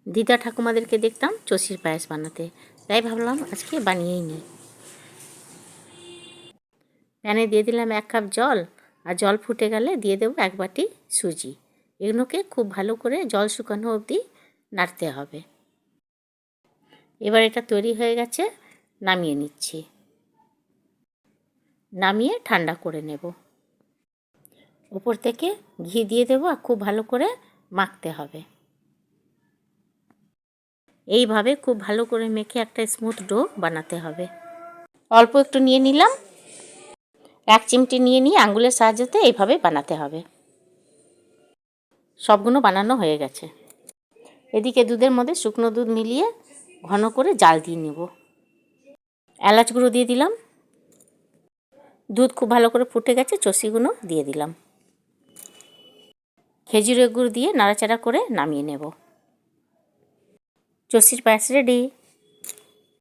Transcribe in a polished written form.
দিদা ঠাকুমাদেরকে দেখতাম চষির পায়েস বানাতে, তাই ভাবলাম আজকে বানিয়েই নিই। প্যানে দিয়ে দিলাম 1 কাপ জল, আর জল ফুটে গেলে দিয়ে দেবো 1 বাটি সুজি। এগুলোকে খুব ভালো করে জল শুকানো অবধি নাড়তে হবে। এবার এটা তৈরি হয়ে গেছে, নামিয়ে নিচ্ছি। নামিয়ে ঠান্ডা করে নেব। উপর থেকে ঘি দিয়ে দেবো আর খুব ভালো করে মাখতে হবে। এইভাবে খুব ভালো করে মেখে একটা স্মুথ ডো বানাতে হবে। অল্প একটু নিয়ে নিলাম, 1 চিমটি নিয়ে আঙুলের সাহায্যে এইভাবে বানাতে হবে। সবগুলো বানানো হয়ে গেছে। এদিকে দুধের মধ্যে শুকনো দুধ মিলিয়ে ঘন করে জাল দিয়ে নেব। এলাচ গুঁড়ো দিয়ে দিলাম। দুধ খুব ভালো করে ফুটে গেছে, চষিগুলো দিয়ে দিলাম। খেজুরের গুড় দিয়ে নাড়াচাড়া করে নামিয়ে নেব। চষির পায়েস রেডি।